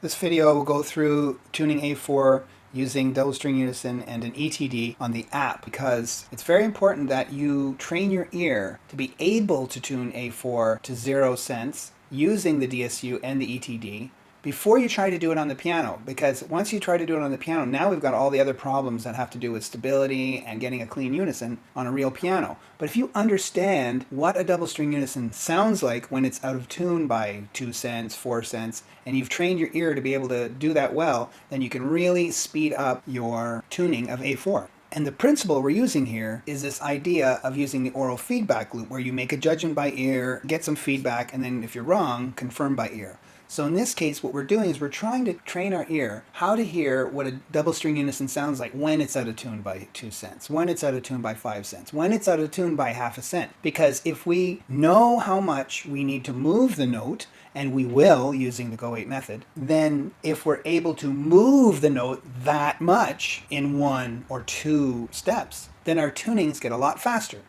This video will go through tuning A4 using double string unison and an ETD on the app, because it's very important that you train your ear to be able to tune A4 to 0 cents using the DSU and the ETD before you try to do it on the piano. Because once you try to do it on the piano, now we've got all the other problems that have to do with stability and getting a clean unison on a real piano. But if you understand what a double string unison sounds like when it's out of tune by 2 cents, 4 cents, and you've trained your ear to be able to do that well, then you can really speed up your tuning of A4. And the principle we're using here is this idea of using the oral feedback loop, where you make a judgment by ear, get some feedback, and then if you're wrong, confirm by ear. So in this case, what we're doing is we're trying to train our ear how to hear what a double string unison sounds like when it's out of tune by 2 cents, when it's out of tune by 5 cents, when it's out of tune by half a cent. Because if we know how much we need to move the note, and we will using the Go 8 method, then if we're able to move the note that much in 1 or 2 steps, then our tunings get a lot faster.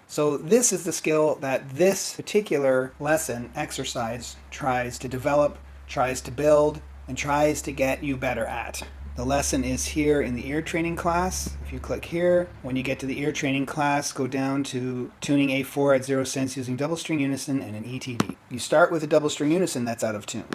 So this is the skill that this particular lesson exercise tries to develop, tries to build, and tries to get you better at. The lesson is here in the ear training class. If you click here, when you get to the ear training class, go down to tuning A4 at 0 cents using double string unison and an ETD. You start with a double string unison that's out of tune.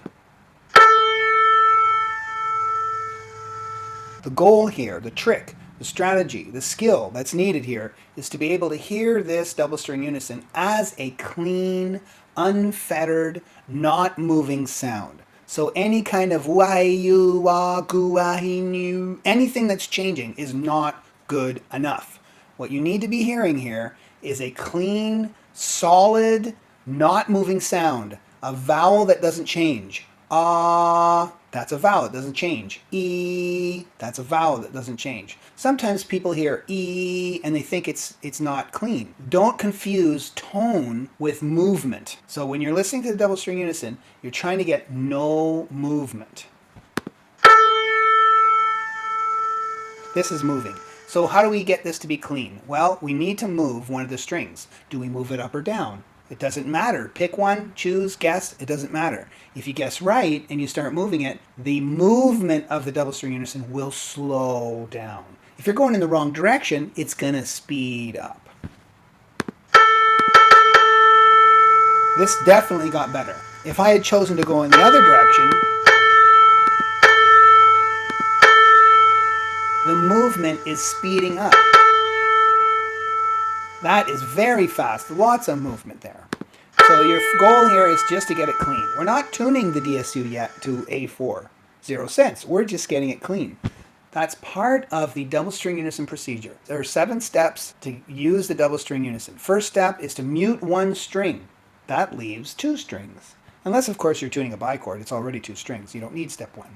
The goal here, the trick, the strategy, the skill that's needed here is to be able to hear this double string unison as a clean, unfettered, not moving sound. So any kind of wah-you, wah-gu, wah-he-new, anything that's changing is not good enough. What you need to be hearing here is a clean, solid, not moving sound, a vowel that doesn't change. Ah, that's a vowel that doesn't change. E, that's a vowel that doesn't change. Sometimes people hear E and they think it's not clean. Don't confuse tone with movement. So when you're listening to the double string unison, you're trying to get no movement. This is moving. So how do we get this to be clean? Well, we need to move one of the strings. Do we move it up or down? It doesn't matter. Pick one, choose, guess, it doesn't matter. If you guess right and you start moving it, the movement of the double string unison will slow down. If you're going in the wrong direction, it's going to speed up. This definitely got better. If I had chosen to go in the other direction, the movement is speeding up. That is very fast, lots of movement there. So your goal here is just to get it clean. We're not tuning the DSU yet to A4, 0 cents. We're just getting it clean. That's part of the double string unison procedure. There are 7 steps to use the double string unison. First step is to mute 1 string. That leaves 2 strings. Unless, of course, you're tuning a bichord. It's already 2 strings. You don't need step 1.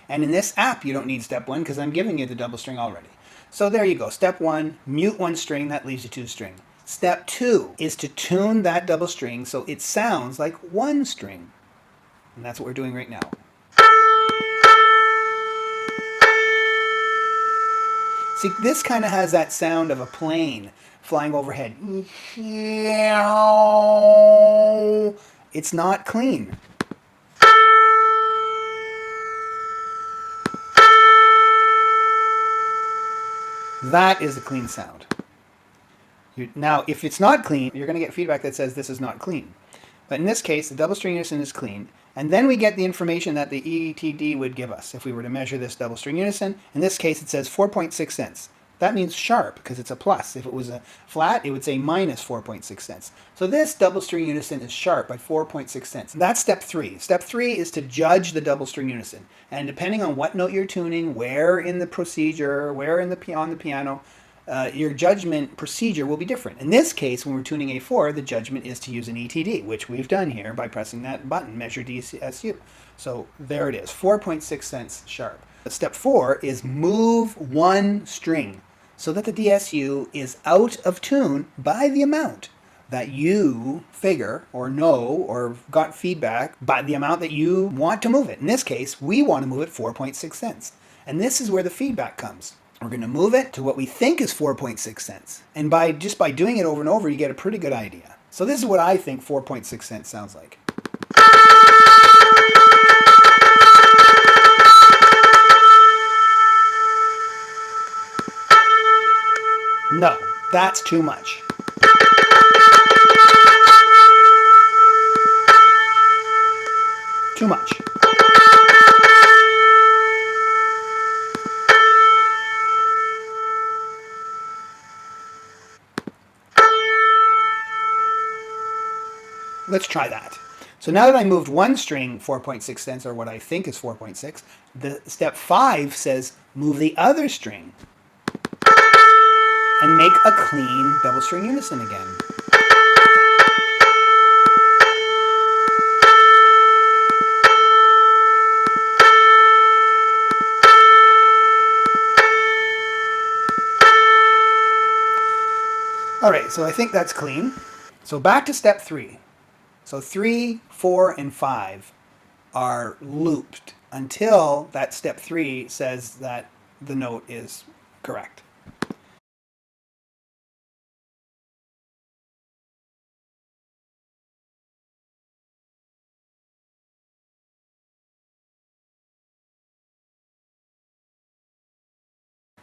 And in this app, you don't need step 1 because I'm giving you the double string already. So there you go. Step 1, mute 1 string. That leaves you 2 string. Step 2 is to tune that double string so it sounds like 1 string. And that's what we're doing right now. See, this kind of has that sound of a plane flying overhead. It's not clean. That is a clean sound. Now, if it's not clean, you're going to get feedback that says this is not clean. But in this case, the double string unison is clean. And then we get the information that the ETD would give us if we were to measure this double string unison. In this case, it says 4.6 cents. That means sharp because it's a plus. If it was a flat, it would say minus 4.6 cents. So this double string unison is sharp by 4.6 cents. That's step 3. Step 3 is to judge the double string unison. And depending on what note you're tuning, where in the procedure, where on the piano, your judgment procedure will be different. In this case, when we're tuning A4, the judgment is to use an ETD, which we've done here by pressing that button, measure DSU. So there it is, 4.6 cents sharp. Step 4 is move 1 string so that the DSU is out of tune by the amount that you figure or know or got feedback by the amount that you want to move it. In this case, we want to move it 4.6 cents. And this is where the feedback comes. We're going to move it to what we think is 4.6 cents. And just by doing it over and over, you get a pretty good idea. So this is what I think 4.6 cents sounds like. No, that's too much. Too much. Let's try that. So now that I moved one string 4.6 cents, or what I think is 4.6, the step 5 says move the other string and make a clean double string unison again. All right, so I think that's clean. So back to step 3. So 3, 4, and 5 are looped until that step 3 says that the note is correct.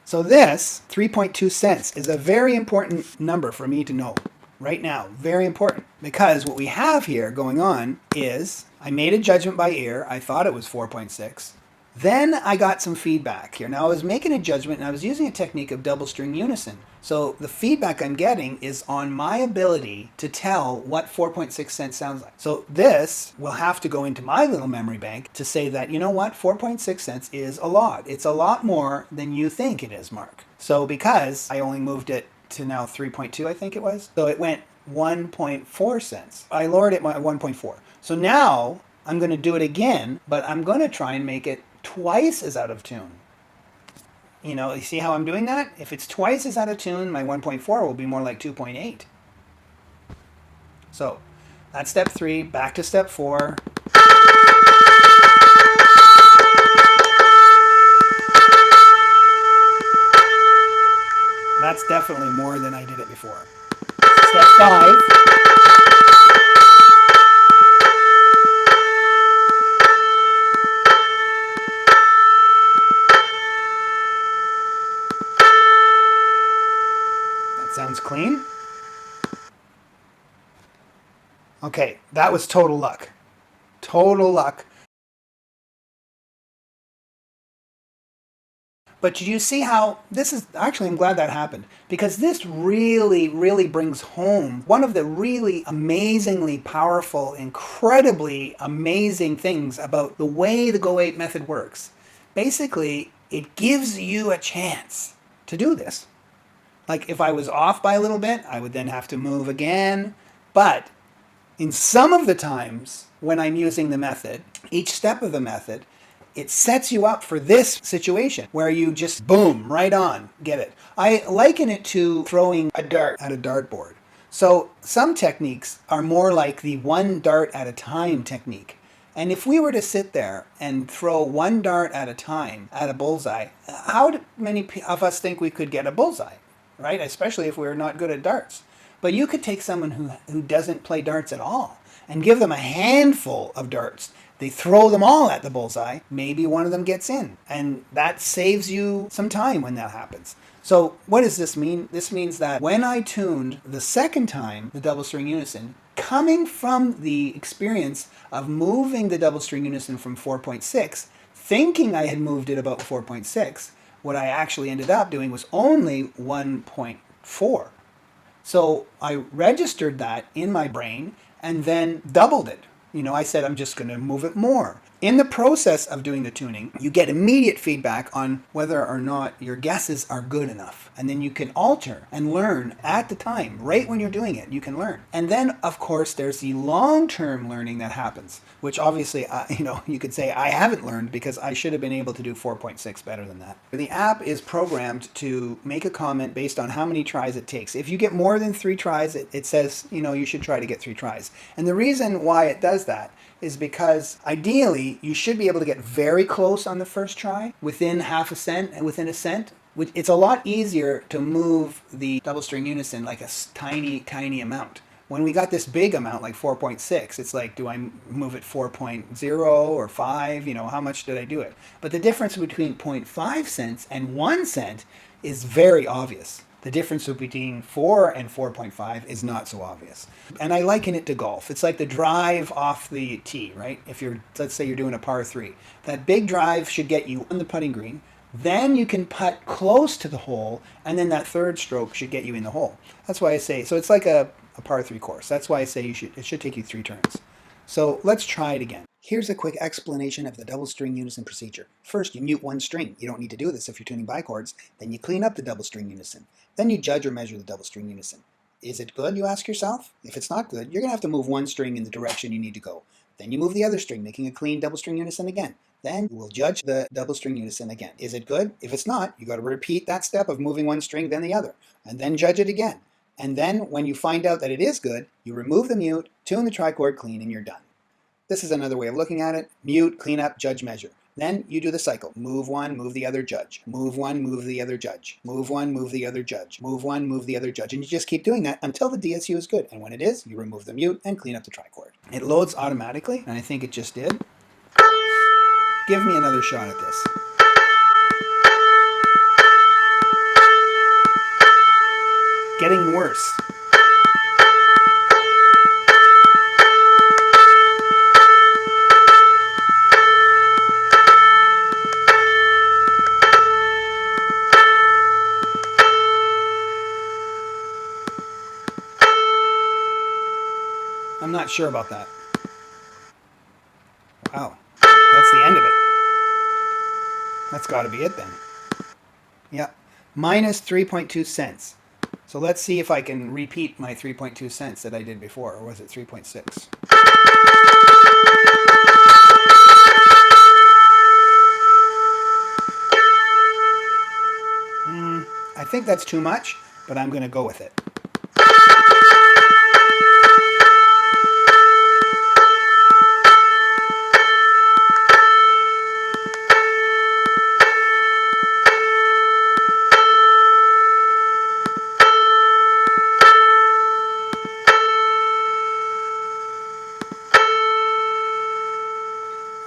So this 3.2 cents is a very important number for me to know right now. Very important, because what we have here going on is I made a judgment by ear. I thought it was 4.6. Then I got some feedback here. Now I was making a judgment and I was using a technique of double string unison. So the feedback I'm getting is on my ability to tell what 4.6 cents sounds like. So this will have to go into my little memory bank to say that, you know what, 4.6 cents is a lot. It's a lot more than you think it is, Mark. So because I only moved it to now 3.2, I think it was. So it went 1.4 cents. I lowered it by 1.4. So now I'm going to do it again, but I'm going to try and make it twice as out of tune. You know, you see how I'm doing that? If it's twice as out of tune, my 1.4 will be more like 2.8. So that's step 3. Back to step 4. That's definitely more than I did it before. Step 5. Sounds clean. Okay, that was total luck. Total luck. But did you see how this is, actually I'm glad that happened, because this really, really brings home one of the really amazingly powerful, incredibly amazing things about the way the Go 8 method works. Basically, it gives you a chance to do this. Like if I was off by a little bit, I would then have to move again. But in some of the times when I'm using the method, each step of the method, it sets you up for this situation where you just boom, right on, get it. I liken it to throwing a dart at a dartboard. So some techniques are more like the one dart at a time technique. And if we were to sit there and throw one dart at a time at a bullseye, how many of us think we could get a bullseye? Right? Especially if we're not good at darts. But you could take someone who doesn't play darts at all and give them a handful of darts. They throw them all at the bullseye. Maybe one of them gets in. And that saves you some time when that happens. So what does this mean? This means that when I tuned the second time the double string unison, coming from the experience of moving the double string unison from 4.6, thinking I had moved it about 4.6, what I actually ended up doing was only 1.4. So I registered that in my brain and then doubled it. You know, I said I'm just going to move it more. In the process of doing the tuning, you get immediate feedback on whether or not your guesses are good enough. And then you can alter and learn at the time, right when you're doing it, you can learn. And then, of course, there's the long-term learning that happens, which obviously, you could say I haven't learned because I should have been able to do 4.6 better than that. The app is programmed to make a comment based on how many tries it takes. If you get more than 3 tries, it says, you should try to get 3 tries. And the reason why it does that is because ideally you should be able to get very close on the first try, within half a cent and within a cent. It's a lot easier to move the double string unison like a tiny, tiny amount. When we got this big amount, like 4.6, it's like, do I move it 4.0 or 5? How much did I do it? But the difference between 0.5 cents and 1 cent is very obvious. The difference between 4 and 4.5 is not so obvious. And I liken it to golf. It's like the drive off the tee, right? If you're, let's say you're doing a par 3. That big drive should get you on the putting green. Then you can putt close to the hole, and then that third stroke should get you in the hole. That's why I say, so it's like a par 3 course. That's why I say it should take you 3 turns. So let's try it again. Here's a quick explanation of the double string unison procedure. First, you mute one string. You don't need to do this if you're tuning bichords. Then you clean up the double string unison. Then you judge or measure the double string unison. Is it good, you ask yourself? If it's not good, you're going to have to move one string in the direction you need to go. Then you move the other string, making a clean double string unison again. Then you will judge the double string unison again. Is it good? If it's not, you got to repeat that step of moving one string, then the other, and then judge it again. And then when you find out that it is good, you remove the mute, tune the trichord clean, and you're done. This is another way of looking at it. Mute, clean up, judge, measure. Then you do the cycle. Move one, move the other, judge. Move one, move the other, judge. Move one, move the other, judge. Move one, move the other, judge. And you just keep doing that until the DSU is good. And when it is, you remove the mute and clean up the trichord. It loads automatically, and I think it just did. Give me another shot at this. Getting worse. I'm not sure about that. Wow, that's the end of it. That's got to be it then. Yeah, minus 3.2 cents. So let's see if I can repeat my 3.2 cents that I did before, or was it 3.6? I think that's too much, but I'm going to go with it.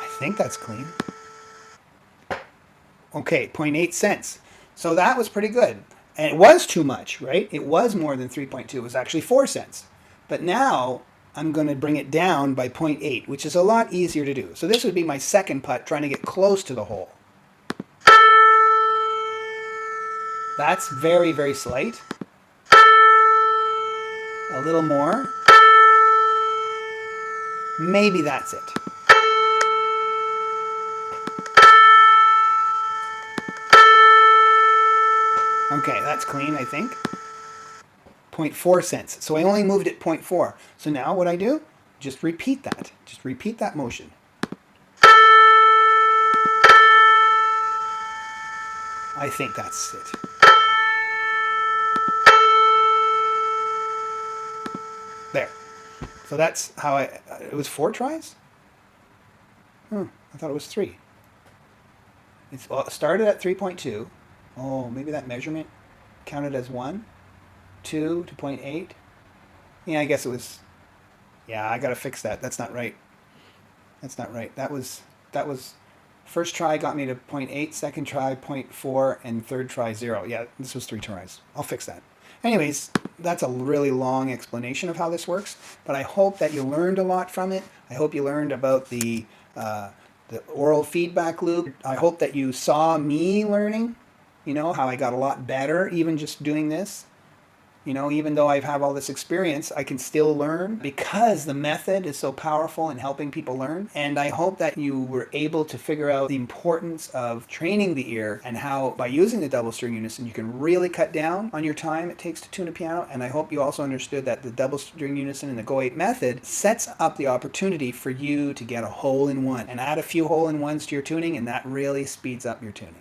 I think that's clean. Okay, 0.8 cents. So that was pretty good. And it was too much, right? It was more than 3.2. It was actually 4 cents. But now I'm going to bring it down by 0.8, which is a lot easier to do. So this would be my second putt, trying to get close to the hole. That's very, very slight. A little more. Maybe that's it. Okay, that's clean, I think. 0.4 cents. So I only moved it 0.4. So now what I do? Just repeat that. Just repeat that motion. I think that's it. There. So that's how it was 4 tries? I thought it was 3. It started at 3.2. Oh, maybe that measurement counted as 1, 2 to 0.8. Yeah, I guess it was. Yeah, I gotta fix that. That's not right. That's not right. That was first try got me to 0.8, second try 0.4, and third try 0. Yeah, this was 3 tries. I'll fix that. Anyways, that's a really long explanation of how this works, but I hope that you learned a lot from it. I hope you learned about the oral feedback loop. I hope that you saw me learning. You know, how I got a lot better even just doing this. You know, even though I have all this experience, I can still learn because the method is so powerful in helping people learn. And I hope that you were able to figure out the importance of training the ear and how by using the double string unison, you can really cut down on your time it takes to tune a piano. And I hope you also understood that the double string unison and the Go 8 method sets up the opportunity for you to get a hole-in-one and add a few hole-in-ones to your tuning, and that really speeds up your tuning.